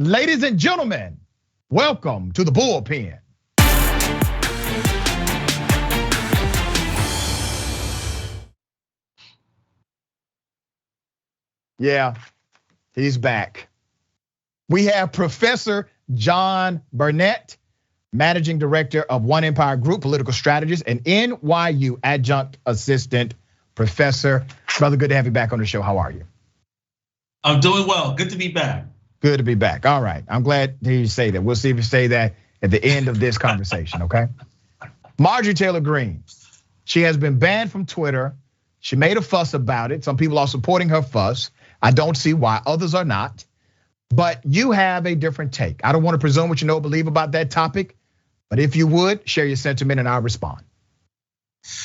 Ladies and gentlemen, welcome to the Bullpen. Yeah, he's back. We have Professor John Burnett, Managing Director of One Empire Group, Political Strategist, and NYU Adjunct Assistant Professor. Brother, good to have you back on the show. How are you? I'm doing well. Good to be back. Good to be back. All right. I'm glad to hear you say that. We'll see if you say that at the end of this conversation, okay? Marjorie Taylor Greene, she has been banned from Twitter. She made a fuss about it. Some people are supporting her fuss. I don't see why, others are not. But you have a different take. I don't want to presume what you know or believe about that topic, but if you would, share your sentiment and I'll respond.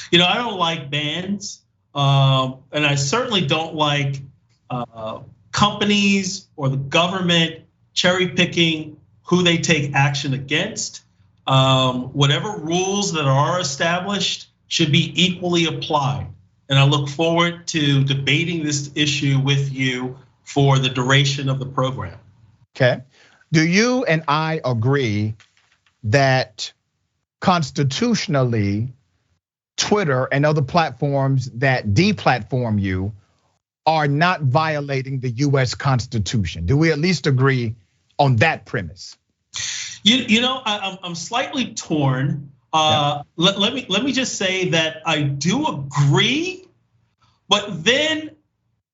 You know, I don't like bans, and I certainly don't like companies or the government cherry picking who they take action against. Whatever rules that are established should be equally applied. And I look forward to debating this issue with you for the duration of the program. Okay. Do you and I agree that constitutionally, Twitter and other platforms that deplatform you are not violating the US Constitution? Do we at least agree on that premise? You know, I'm slightly torn. Let me just say that I do agree, but then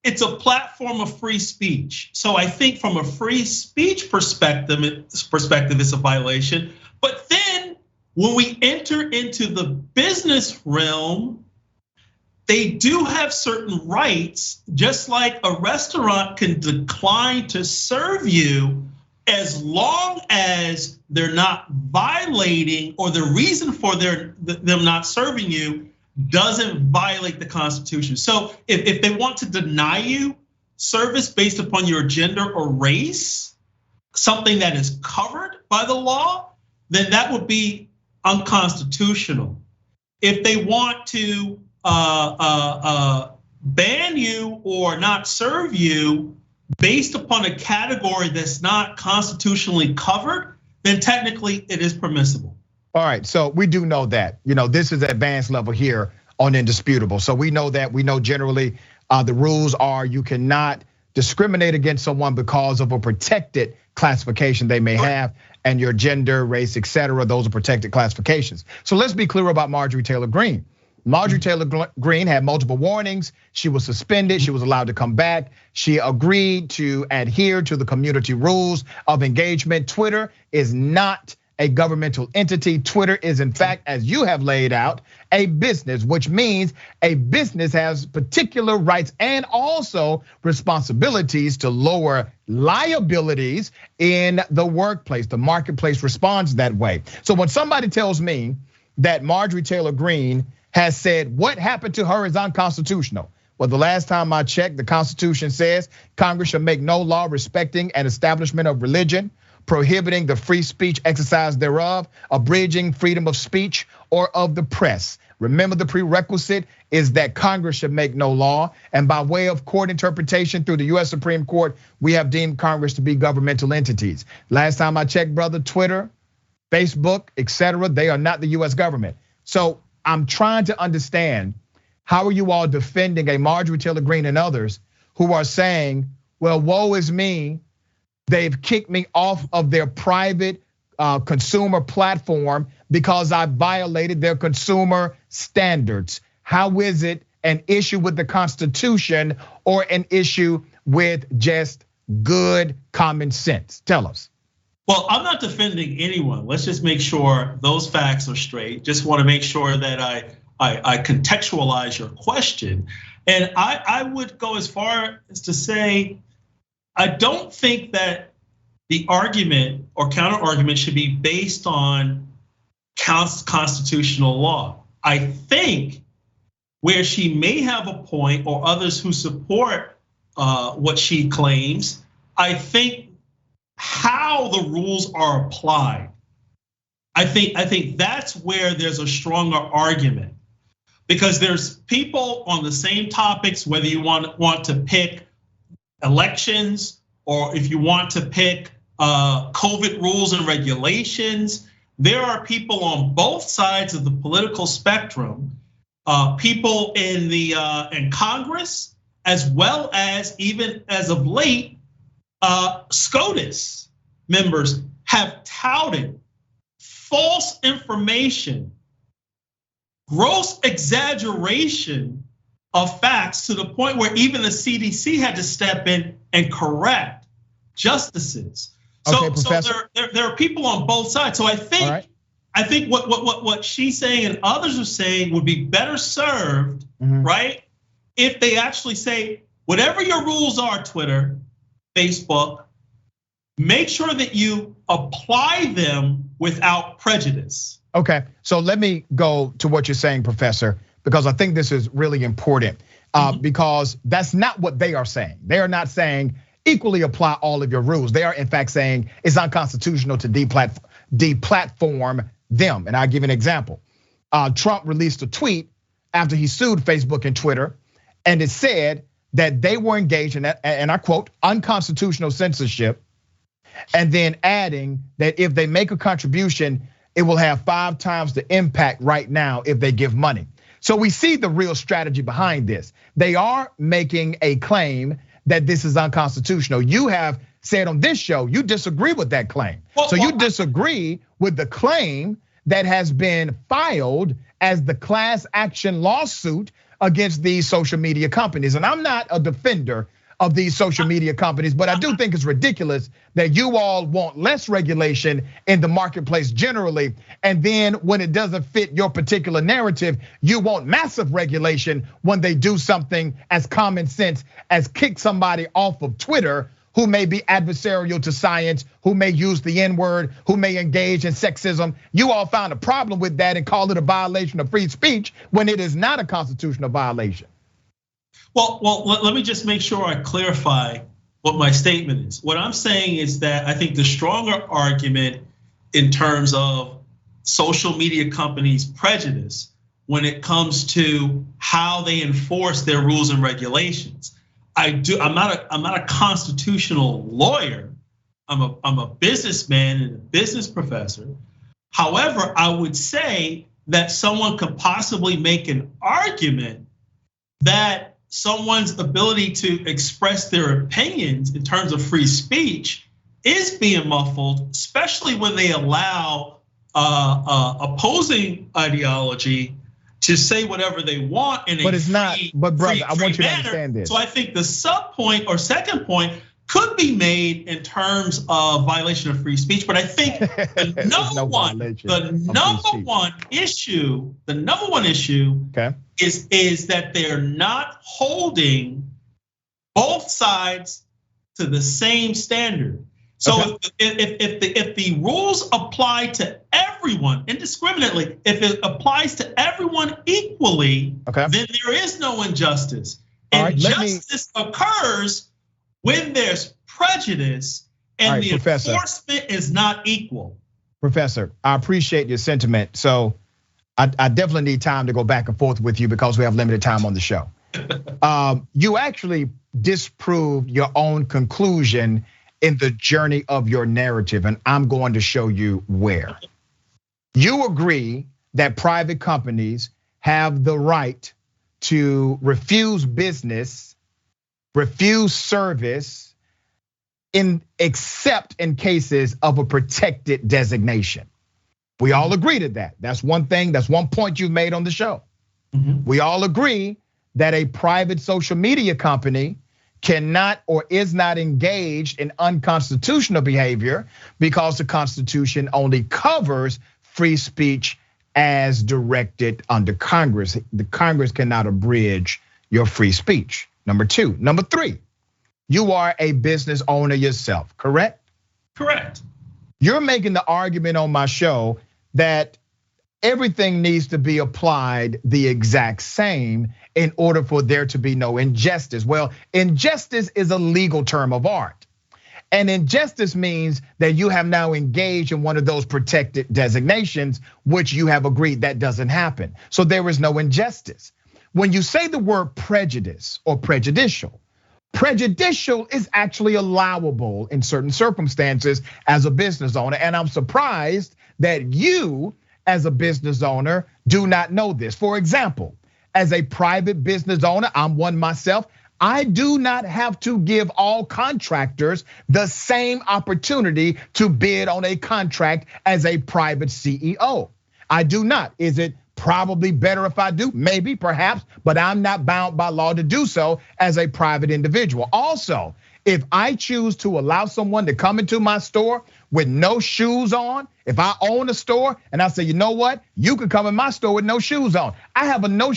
it's a platform of free speech. So I think from a free speech perspective, it's a violation. But then when we enter into the business realm, they do have certain rights, just like a restaurant can decline to serve you as long as they're not violating, or the reason for them not serving you doesn't violate the Constitution. So if they want to deny you service based upon your gender or race, something that is covered by the law, then that would be unconstitutional. If they want to ban you or not serve you based upon a category that's not constitutionally covered, then technically it is permissible. All right, so we do know that, this is advanced level here on Indisputable. So we know that, we know generally the rules are you cannot discriminate against someone because of a protected classification they may have, and your gender, race, etc. Those are protected classifications. So let's be clear about Marjorie Taylor Greene. Marjorie Taylor Greene had multiple warnings. She was suspended, she was allowed to come back. She agreed to adhere to the community rules of engagement. Twitter is not a governmental entity. Twitter is, in fact, as you have laid out, a business, which means a business has particular rights and also responsibilities to lower liabilities in the workplace. The marketplace responds that way. So when somebody tells me that Marjorie Taylor Greene has said what happened to her is unconstitutional, well, the last time I checked, the Constitution says Congress shall make no law respecting an establishment of religion, prohibiting the free speech exercise thereof, abridging freedom of speech or of the press. Remember, the prerequisite is that Congress should make no law. And by way of court interpretation through the US Supreme Court, we have deemed Congress to be governmental entities. Last time I checked, brother, Twitter, Facebook, etc., they are not the US government. So I'm trying to understand, how are you all defending a Marjorie Taylor Greene and others who are saying, well, woe is me, they've kicked me off of their private consumer platform because I violated their consumer standards? How is it an issue with the Constitution or an issue with just good common sense? Tell us. Well, I'm not defending anyone. Let's just make sure those facts are straight. Just want to make sure that I contextualize your question. And I would go as far as to say, I don't think that the argument or counter argument should be based on constitutional law. I think where she may have a point, or others who support what she claims, I think how the rules are applied. I think that's where there's a stronger argument, because there's people on the same topics, whether you want to pick elections or if you want to pick COVID rules and regulations. There are people on both sides of the political spectrum, people in Congress, as well as even as of late, SCOTUS members have touted false information, gross exaggeration of facts to the point where even the CDC had to step in and correct justices. So there are people on both sides. So I think what she's saying and others are saying would be better served, right? If they actually say, whatever your rules are, Twitter, Facebook, make sure that you apply them without prejudice. Okay, so let me go to what you're saying, Professor, because I think this is really important. Because that's not what they are saying. They are not saying equally apply all of your rules. They are in fact saying it's unconstitutional to deplatform them. And I'll give you an example. Trump released a tweet after he sued Facebook and Twitter, and it said that they were engaged in, and I quote, unconstitutional censorship, and then adding that if they make a contribution, it will have 5 times the impact right now if they give money. So we see the real strategy behind this. They are making a claim that this is unconstitutional. You have said on this show, you disagree with that claim. So you disagree with the claim that has been filed as the class action lawsuit against these social media companies. And I'm not a defender of these social media companies, but I do think it's ridiculous that you all want less regulation in the marketplace generally. And then when it doesn't fit your particular narrative, you want massive regulation when they do something as common sense as kick somebody off of Twitter who may be adversarial to science, who may use the N-word, who may engage in sexism. You all found a problem with that and called it a violation of free speech when it is not a constitutional violation. Well, let me just make sure I clarify what my statement is. What I'm saying is that I think the stronger argument in terms of social media companies' prejudice when it comes to how they enforce their rules and regulations. I'm not a constitutional lawyer. I'm a businessman and a business professor. However, I would say that someone could possibly make an argument that someone's ability to express their opinions in terms of free speech is being muffled, especially when they allow opposing ideology to say whatever they want in but it's not. But brother, I want you to understand this. So I think the sub point or second point could be made in terms of violation of free speech. But I think the number one issue is that they're not holding both sides to the same standard. So if the rules apply to everyone indiscriminately, if it applies to everyone equally, then there is no injustice. Injustice occurs when there's prejudice and the enforcement is not equal. Professor, I appreciate your sentiment. So I definitely need time to go back and forth with you because we have limited time on the show. You actually disproved your own conclusion in the journey of your narrative, and I'm going to show you where. You agree that private companies have the right to refuse business, refuse service, except in cases of a protected designation. We all agree to that. That's one thing, that's one point you've made on the show. We all agree that a private social media company cannot or is not engaged in unconstitutional behavior because the Constitution only covers free speech as directed under Congress. The Congress cannot abridge your free speech. Number two. Number three, you are a business owner yourself, correct? Correct. You're making the argument on my show that everything needs to be applied the exact same in order for there to be no injustice. Well, injustice is a legal term of art. And injustice means that you have now engaged in one of those protected designations, which you have agreed that doesn't happen. So there is no injustice. When you say the word prejudice or prejudicial, prejudicial is actually allowable in certain circumstances as a business owner. And I'm surprised that you, as a business owner, do not know this. For example, as a private business owner, I'm one myself, I do not have to give all contractors the same opportunity to bid on a contract as a private CEO. I do not. Is it probably better if I do? Maybe, perhaps, but I'm not bound by law to do so as a private individual. Also, if I choose to allow someone to come into my store with no shoes on, if I own a store and I say, you know what, you can come in my store with no shoes on. I have a no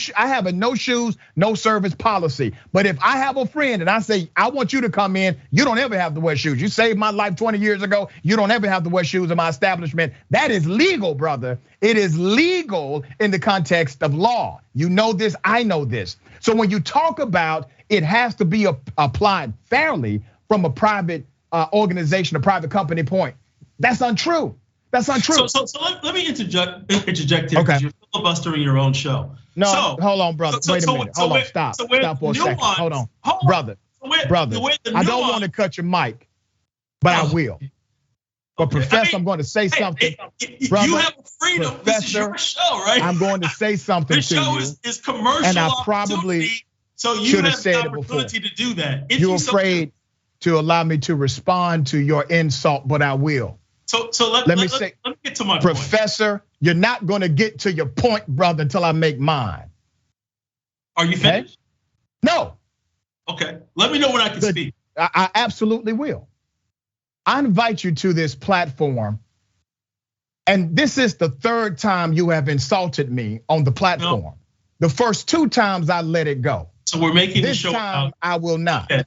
shoes, no service policy. But if I have a friend and I say, I want you to come in, you don't ever have to wear shoes. You saved my life 20 years ago. You don't ever have to wear shoes in my establishment. That is legal, brother. It is legal in the context of law. You know this, I know this. So when you talk about it has to be applied fairly from a private organization, a private company point, that's untrue. That's untrue. So let me interject here because you're filibustering your own show. No, hold on, brother. Wait a minute. Hold on. Stop for a second. Hold on, brother. I don't want to cut your mic, but I will. But Professor, I'm going to say something. Brother, you have freedom. This is your show, right? I'm going to say something to you. This show is commercial, and I probably so you have the opportunity to do that. You're afraid to allow me to respond to your insult, but I will. So let me get to my Professor, point. You're not going to get to your point, brother, until I make mine. Are you finished? No. Okay, let me know when I can speak. I absolutely will. I invite you to this platform, and this is the third time you have insulted me on the platform. No. The first 2 times I let it go. So we're making this the show time about, I will not. Okay.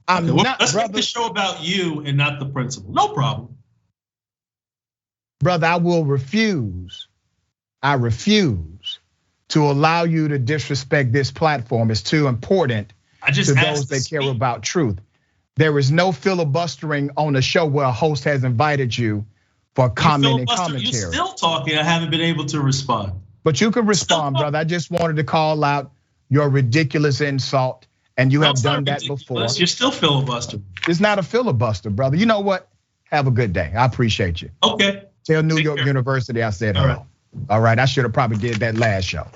I'm not. Let's brother, make the show about you and not the principal. No problem. Brother, I will refuse. I refuse to allow you to disrespect this platform. It's too important to those that care about truth. There is no filibustering on a show where a host has invited you for comment and commentary. You're still talking. I haven't been able to respond. But you can respond, brother. I just wanted to call out your ridiculous insult, and you have done that before. You're still filibustering. It's not a filibuster, brother. You know what? Have a good day. I appreciate you. Okay. Tell New York University I said hello. All right, I should have probably did that last show.